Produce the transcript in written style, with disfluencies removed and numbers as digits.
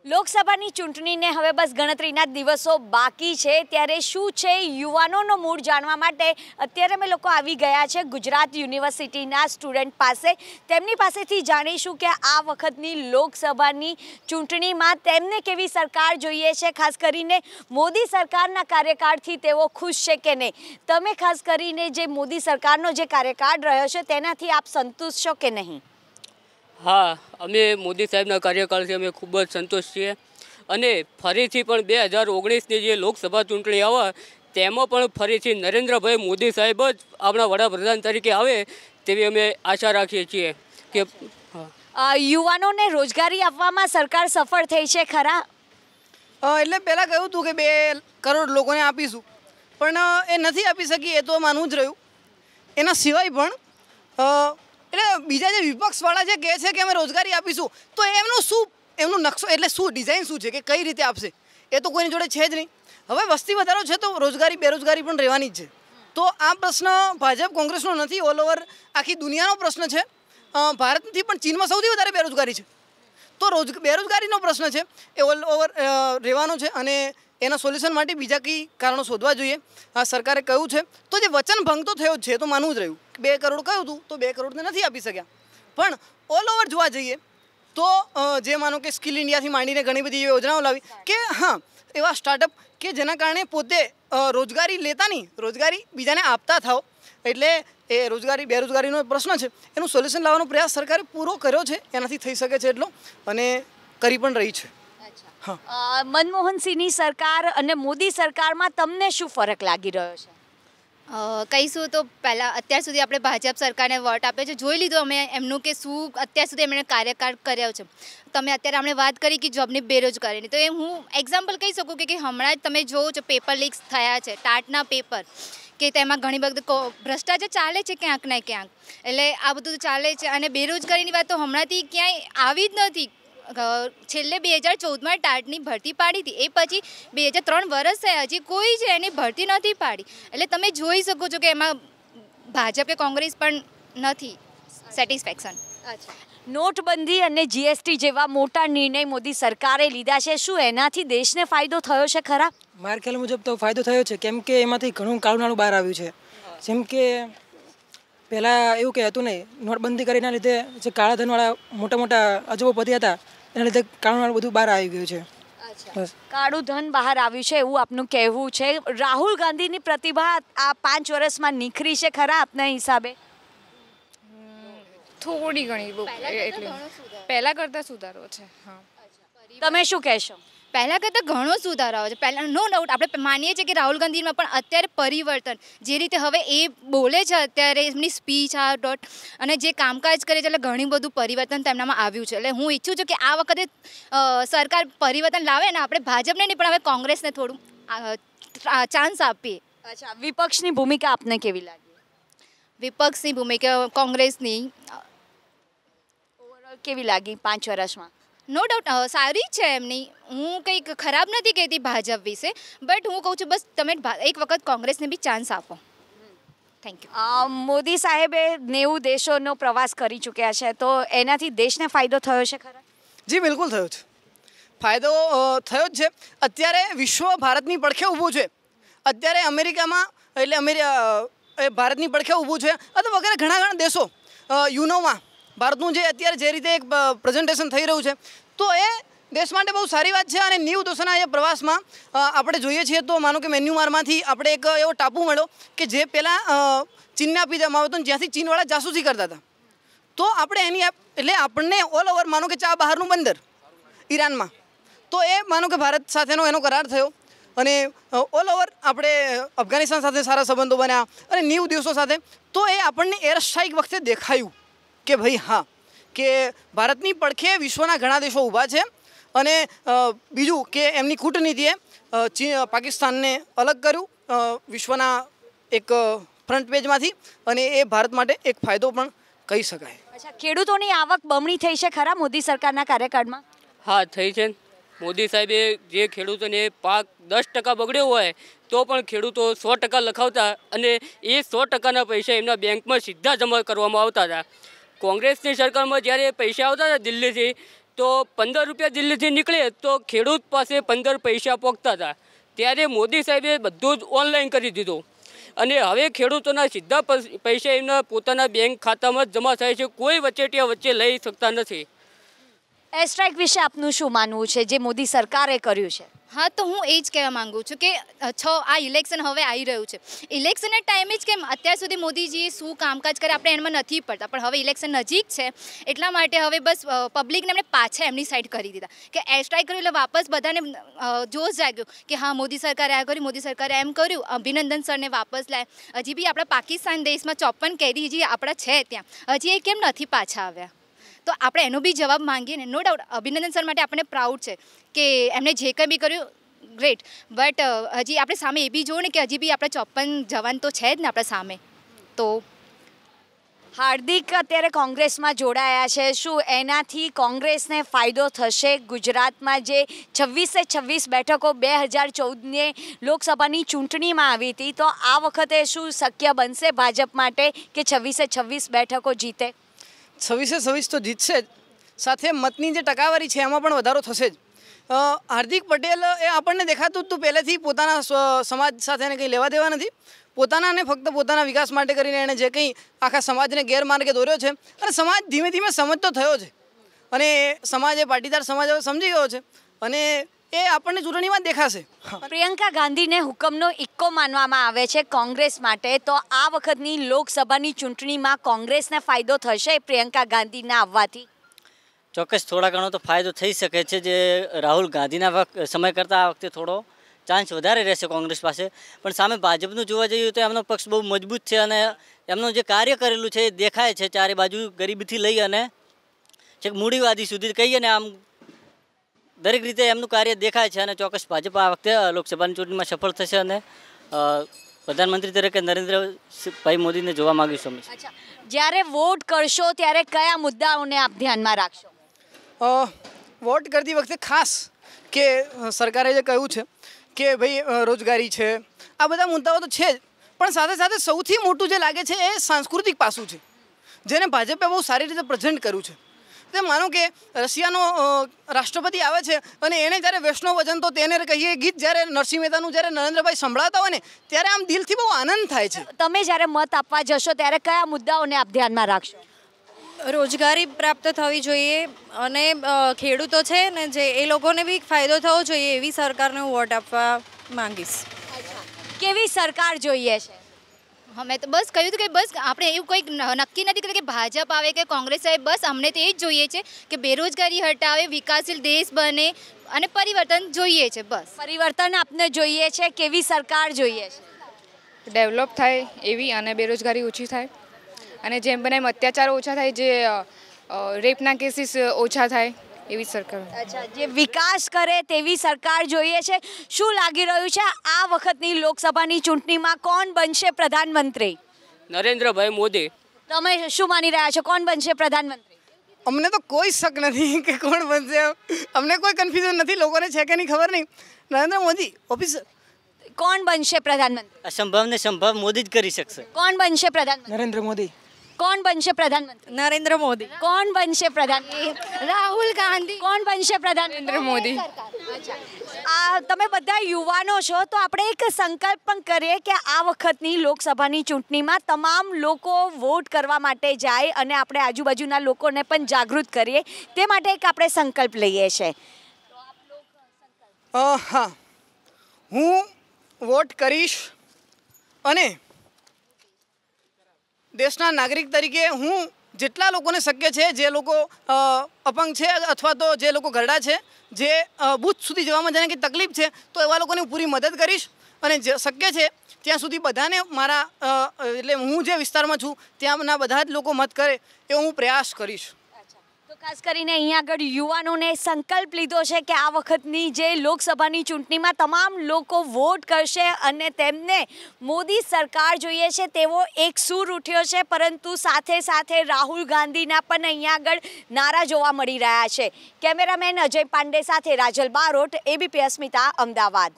લોકસભાની ચૂંટણીને હવે બસ ગણતરીના દિવસો બાકી છે ત્યારે શું છે યુવાનોનો મૂડ જાણવા માટે અત્યારે અમે લોકો આવી ગયા છે ગુજરાત યુનિવર્સિટીના સ્ટુડન્ટ પાસે તેમની પાસેથી જાણીશું કે આ વખતની લોકસભાની ચૂંટણીમાં તેમને કેવી સરકાર જોઈએ છે, ખાસ કરીને મોદી સરકારના કાર્યકાળથી તેઓ ખુશ છે કે નહીં। તમે ખાસ કરીને જે મોદી સરકારનો જે કાર્યકાળ રહ્યો છે તેનાથી આપ સંતુષ્ટ છો કે નહીં? हाँ, अमे मोदी साहेबना कार्यकाल से अमे खूब ज संतोष छीए अने फरीथी पण 2019 ની જે લોકસભા ચૂંટણી આવે તેમાં પણ ફરીથી નરેન્દ્રભાઈ મોદી સાહેબ જ આપણા વડાપ્રધાન તરીકે આવે તેવી અમે આશા રાખીએ છીએ કે યુવાનોને રોજગારી આપવામાં સરકાર સફળ થઈ છે ખરા? એટલે પહેલાં કહ્યું હતું કે 2 કરોડ લોકોને આપીશું, પણ એ નથી આપી શકી, એ તો માનવું જ રહ્યું। એના સિવાય પણ એટલે બીજા જે વિપક્ષવાળા જે કહે છે કે અમે રોજગારી આપીશું, તો એમનો નકશો એટલે શું ડિઝાઇન શું છે કે કઈ રીતે આપશે એ તો કોઈની જોડે છે જ નહીં। હવે વસ્તી વધારો છે તો રોજગારી બેરોજગારી પણ રહેવાની જ છે। તો આ પ્રશ્ન ભાજપ કોંગ્રેસનો નથી, ઓલ ઓવર આખી દુનિયાનો પ્રશ્ન છે। ભારતથી પણ ચીનમાં સૌથી વધારે બેરોજગારી છે, તો બેરોજગારીનો પ્રશ્ન છે એ ઓલ ઓવર રહેવાનો છે અને એના સોલ્યુશન માટે બીજા કંઈ કારણો શોધવા જોઈએ। આ સરકારે કહ્યું છે તો જે વચન ભંગ તો થયો જ છે, તો માનવું જ રહ્યું। 2 કરોડ કહ્યું હતું તો 2 કરોડને નથી આપી શક્યા, પણ ઓલ ઓવર જોવા જઈએ તો જે માનો કે સ્કિલ ઇન્ડિયાથી માંડીને ઘણી બધી યોજનાઓ લાવી કે હા એવા સ્ટાર્ટઅપ કે જેના કારણે પોતે રોજગારી લેતા નહીં, રોજગારી બીજાને આપતા થાવ, એટલે એ રોજગારી બેરોજગારીનો પ્રશ્ન છે એનું સોલ્યુશન લાવવાનો પ્રયાસ સરકારે પૂરો કર્યો છે, એનાથી થઈ શકે છે એટલો, અને કરી પણ રહી છે। મનમોહન સિંહની સરકાર અને મોદી સરકારમાં તમને શું ફરક લાગી રહ્યો છે? કહીશું તો પહેલાં અત્યાર સુધી આપણે ભાજપ સરકારને વોટ આપ્યો છે, જોઈ લીધું અમે એમનું કે શું અત્યાર સુધી એમણે કાર્યકાળ કર્યો છે। તમે અત્યારે આપણે વાત કરી કે જોબની બેરોજગારીની, તો એ હું એક્ઝામ્પલ કહી શકું કે હમણાં જ તમે જોવો છો પેપર લીક્સ થયા છે, ટાટના પેપર, કે તેમાં ઘણી બધી ભ્રષ્ટાચાર ચાલે છે ક્યાંક ને ક્યાંક, એટલે આ બધું ચાલે છે। અને બેરોજગારીની વાત તો હમણાંથી ક્યાંય આવી જ નથી। છેલ્લે 2014માં ટાટની ભરતી પાડી હતી, એ પછી 2003 વર્ષ થયા, હજી કોઈ છે એની ભરતી નથી પાડી, એટલે તમે જોઈ શકો છો કે એમાં ભાજપ કે કોંગ્રેસ પણ નથી સેટિસ્ફેક્શન। નોટબંધી અને જીએસટી જેવા મોટા નિર્ણય મોદી સરકારે લીધા છે, શું એનાથી દેશને ફાયદો થયો છે ખરા? મારા ખ્યાલ મુજબ તો ફાયદો થયો છે, કેમ કે એમાંથી ઘણું કાળું નાણું બહાર આવ્યું છે। જેમ કે પહેલાં એવું કંઈ હતું નહીં, નોટબંધી કરીને લીધે જે કાળા ધનવાળા મોટા મોટા અજબોપતિ હતા એના લીધે કાળું નાણું બધું બહાર આવી ગયું છે। બસ કાળું ધન બહાર આવ્યું છે એવું આપનું કહેવું છે। રાહુલ ગાંધીની પ્રતિભા આ 5 વર્ષમાં નિખરી છે ખરા આપના હિસાબે? થોડી ઘણી, એટલે પહેલાં કરતાં સુધારો છે। હા, તમે શું કહેશો? પહેલાં કરતાં ઘણો સુધારો આવે છે। પહેલાં નો ડાઉટ આપણે માનીએ છીએ કે રાહુલ ગાંધીમાં પણ અત્યારે પરિવર્તન, જે રીતે હવે એ બોલે છે અત્યારે એમની સ્પીચ આ ડોટ અને જે કામકાજ કરે છે, એટલે ઘણી બધું પરિવર્તન તેમનામાં આવ્યું છે। એટલે હું ઈચ્છું છું કે આ વખતે સરકાર પરિવર્તન લાવે ને આપણે ભાજપને નહીં પણ હવે કોંગ્રેસને થોડું ચાન્સ આપીએ। વિપક્ષની ભૂમિકા આપને કેવી લાગી? વિપક્ષની ભૂમિકા કોંગ્રેસની ઓવરઓલ કેવી લાગી 5 વર્ષમાં? નો ડાઉટ સારી છે એમની, હું કંઈક ખરાબ નથી કહેતી ભાજપ વિશે, બટ હું કહું છું બસ તમે એક વખત કોંગ્રેસને બી ચાન્સ આપો। Thank you. મોદી સાહેબે 90 દેશોનો પ્રવાસ કરી ચૂક્યા છે, તો એનાથી દેશને ફાયદો થયો છે ખરા? જી બિલકુલ થયો છે, ફાયદો થયો જ છે। અત્યારે વિશ્વ ભારતની પડખે ઊભું છે, અત્યારે અમેરિકામાં એટલે ભારતની પડખે ઊભું છે, અથવા વગેરે ઘણા દેશો યુનોમાં ભારતનું જે અત્યારે જે રીતે એક પ્રેઝન્ટેશન થઈ રહ્યું છે, તો એ દેશ માટે બહુ સારી વાત છે। અને 90 દેશોના એ પ્રવાસમાં આપણે જોઈએ છીએ તો માનો કે મ્યાનમારમાંથી આપણે એક એવો ટાપુ મળ્યો કે જે પહેલાં ચીનને આપી દેવામાં આવ્યો હતો, જ્યાંથી ચીનવાળા જાસૂસી કરતા હતા, તો આપણે એની એટલે આપણને ઓલ ઓવર માનો કે ચા બહારનું બંદર ઈરાનમાં, તો એ માનો કે ભારત સાથેનો એનો કરાર થયો, અને ઓલ ઓવર આપણે અફઘાનિસ્તાન સાથે સારા સંબંધો બન્યા અને 90 દેશો સાથે, તો એ આપણને એર સ્ટ્રાઇક વખતે દેખાયું કે ભાઈ હા, કે ભારતની પડખે વિશ્વના ઘણા દેશો ઊભા છે। અને બીજું કે એમની કૂટનીતિએ પાકિસ્તાનને અલગ કર્યું વિશ્વના એક ફ્રન્ટ પેજમાંથી, અને એ ભારત માટે એક ફાયદો પણ કહી શકાય। ખેડૂતોની આવક બમણી થઈ છે ખરા મોદી સરકારના કાર્યકાળમાં? હા થઈ છે। મોદી સાહેબે જે ખેડૂતોને પાક 10% બગડ્યો હોય તો પણ ખેડૂતો 100% લખાવતા અને એ 100%ના પૈસા એમના બેંકમાં સીધા જમા કરવામાં આવતા હતા। કોંગ્રેસની સરકારમાં જ્યારે પૈસા આવતા હતા દિલ્હીથી, તો તો 15 રૂપિયા દિલ્હીથી નીકળે તો ખેડૂત પાસે 15 પૈસા પહોંચતા હતા. ત્યારે મોદી સાહેબે બધું જ ઓનલાઈન કરી દીધું અને હવે ખેડૂતોના સીધા પૈસા એમના પોતાના બેંક ખાતામાં જ જમા થાય છે. કોઈ વચેટિયા વચ્ચે લઈ શકતા નથી. એર સ્ટ્રાઇક વિશે આપનું શું માનવું છે જે મોદી સરકારે કર્યું છે? હા, તો હું એ જ કહેવા માંગુ છું કે આ ઇલેક્શન હવે આવી રહ્યું છે. ઇલેક્શનના ટાઈમે જ કેમ અત્યાર સુધી મોદીજીએ શું કામકાજ કરે આપણે એમાં નથી પડતા, પણ હવે ઇલેક્શન નજીક છે એટલા માટે હવે બસ પબ્લિકને એમણે પાછા એમની સાઈડ કરી દીધા કે એર સ્ટ્રાઇક કર્યું એટલે વાપસ બધાને જોશ જાગ્યો કે હા મોદી સરકારે આ કર્યું, મોદી સરકારે એમ કર્યું, અભિનંદન સરને વાપસ લાય. હજી બી આપણા પાકિસ્તાન દેશમાં 54 કેદી હજી આપણા છે ત્યાં, હજી એ કેમ નથી પાછા આવ્યા? તો આપણે એનો બી જવાબ માંગીએ ને. નો ડાઉટ અભિનંદન સર માટે આપણને પ્રાઉડ છે કે એમણે જે કંઈ બી કર્યું ગ્રેટ, બટ હજી આપણે સામે એ બી જોવું ને કે હજી બી આપણા 54 જવાન તો છે જ ને આપણા સામે. તો હાર્દિક અત્યારે કોંગ્રેસમાં જોડાયા છે, શું એનાથી કોંગ્રેસને ફાયદો થશે? ગુજરાતમાં જે 26 બેઠકો 2014ની લોકસભાની ચૂંટણીમાં આવી હતી, તો આ વખતે શું શક્ય બનશે ભાજપ માટે કે 26 બેઠકો જીતે? 26 તો જીતશે જ, સાથે મતની જે ટકાવારી છે એમાં પણ વધારો થશે જ. હાર્દિક પટેલ એ આપણને દેખાતું જ તું પહેલેથી પોતાના સમાજ સાથે એને કંઈ લેવા દેવા નથી. પોતાનાને ફક્ત પોતાના વિકાસ માટે કરીને એણે જે કંઈ આખા સમાજને ગેરમાર્ગે દોર્યો છે અને સમાજ ધીમે ધીમે સમજતો થયો છે અને સમાજ એ પાટીદાર સમાજ હવે સમજી ગયો છે અને એ આપણને ચૂંટણીમાં દેખાશે. પ્રિયંકા ગાંધીને હુકમનો ઇક્કો માનવામાં આવે છે કોંગ્રેસ માટે, તો આ વખતની લોકસભાની ચૂંટણીમાં કોંગ્રેસને ફાયદો થશે પ્રિયંકા ગાંધીના આવવાથી? ચોક્કસ થોડા ઘણો તો ફાયદો થઈ શકે છે. જે રાહુલ ગાંધીના સમય કરતાં આ વખતે થોડો ચાન્સ વધારે રહેશે કોંગ્રેસ પાસે. પણ સામે ભાજપનું જોવા જઈએ તો એમનો પક્ષ બહુ મજબૂત છે અને એમનું જે કાર્ય કરેલું છે એ દેખાય છે ચારે બાજુ, ગરીબીથી લઈ અને છેક મૂડીવાદી સુધી કહીએ ને, આમ દરેક રીતે એમનું કાર્ય દેખાય છે અને ચોક્કસ ભાજપ આ વખતે લોકસભાની ચૂંટણીમાં સફળ થશે અને પ્રધાનમંત્રી તરીકે નરેન્દ્રભાઈ મોદીને જોવા માગીશું અમે. જ્યારે વોટ કરશો ત્યારે કયા મુદ્દાઓને આપ ધ્યાનમાં રાખશો? વોટ કરતી વખતે ખાસ કે સરકારે જે કહ્યું છે કે ભાઈ રોજગારી છે, આ બધા મુદ્દાઓ તો છે જ, પણ સાથે સાથે સૌથી મોટું જે લાગે છે એ સાંસ્કૃતિક પાસું છે જેને ભાજપે બહુ સારી રીતે પ્રેઝન્ટ કર્યું છે. તે માનો કે રશિયાનો રાષ્ટ્રપતિ આવે છે અને એને જ્યારે વૈષ્ણવ વજન તો તેને કહીએ ગીત જ્યારે નરસિંહ મહેતાનું જ્યારે નરેન્દ્રભાઈ સંભળાતા હોય ને ત્યારે આમ દિલથી બહુ આનંદ થાય છે. તમે જ્યારે મત આપવા જશો ત્યારે કયા મુદ્દાઓને આપ ધ્યાનમાં રાખશો? રોજગારી પ્રાપ્ત થવી જોઈએ અને ખેડૂતો છે ને જે એ લોકોને બી ફાયદો થવો જોઈએ એવી સરકારને હું વોટ આપવા માંગીશ. કેવી સરકાર જોઈએ છે? મેં તો બસ કહ્યું હતું કે બસ આપણે એવું કંઈક નક્કી નથી કરતા કે ભાજપ આવે કે કોંગ્રેસ આવે, બસ અમને તો એ જ જોઈએ છે કે બેરોજગારી હટાવે, વિકાસશીલ દેશ બને અને પરિવર્તન જોઈએ છે. બસ પરિવર્તન આપને જોઈએ છે, કેવી સરકાર જોઈએ છે? ડેવલપ થાય એવી અને બેરોજગારી ઓછી થાય અને જેમ બને એમ અત્યાચાર ઓછા થાય, જે રેપના કેસીસ ઓછા થાય એવી સરકાર. અચ્છા, જે વિકાસ કરે તેવી સરકાર જોઈએ છે. શું લાગી રહ્યું છે આ વખતની લોકસભાની ચૂંટણીમાં કોણ બનશે પ્રધાનમંત્રી? નરેન્દ્રભાઈ મોદી. તમે શું માની રહ્યા છો, કોણ બનશે પ્રધાનમંત્રી? અમને તો કોઈ શક નથી કે કોણ બનશે, અમને કોઈ કન્ફ્યુઝન નથી. લોકોને છે કે નહીં ખબર નહીં. નરેન્દ્ર મોદી ઓફિસર. કોણ બનશે પ્રધાનમંત્રી? અસંભવને સંભવ મોદી જ કરી શકશે. કોણ બનશે પ્રધાનમંત્રી? નરેન્દ્ર મોદી. કોણ બનશે પ્રધાનમંત્રી? નરેન્દ્ર મોદી. કોણ બનશે પ્રધાનમંત્રી? રાહુલ ગાંધી. કોણ બનશે પ્રધાનમંત્રી? નરેન્દ્ર મોદી. તમે બધા યુવાનો છો તો આપણે એક સંકલ્પ પણ કરીએ કે આ વખતની લોકસભાની ચૂંટણીમાં તમામ લોકો વોટ કરવા માટે જાય અને આપણે આજુબાજુના લોકોને પણ જાગૃત કરીએ. તે માટે એક આપણે સંકલ્પ લઈએ છીએ. હા, હું વોટ કરીશ અને દેશના નાગરિક તરીકે હું જેટલા લોકોને શક્ય છે, જે લોકો અપંગ છે અથવા તો જે લોકો ઘરડા છે, જે બૂથ સુધી જવામાં જેને કંઈ તકલીફ છે, તો એવા લોકોની પૂરી મદદ કરીશ અને જે શક્ય છે ત્યાં સુધી બધાને મારા એટલે હું જે વિસ્તારમાં છું ત્યાંના બધા જ લોકો મત કરે એવો હું પ્રયાસ કરીશ. તો ખાસ કરીને અહીંયા આગળ યુવાનોને સંકલ્પ લીધો છે કે આ વખતની જે લોકસભાની ચૂંટણીમાં તમામ લોકો વોટ કરશે અને તેમને મોદી સરકાર જોઈએ છે તેવો એક સૂર ઉઠ્યો છે, પરંતુ સાથે સાથે રાહુલ ગાંધીના પણ અહીંયા આગળ નારા જોવા મળી રહ્યા છે. કેમેરામેન અજય પાંડે સાથે રાજલ બારોટ, ABP અસ્મિતા, અમદાવાદ.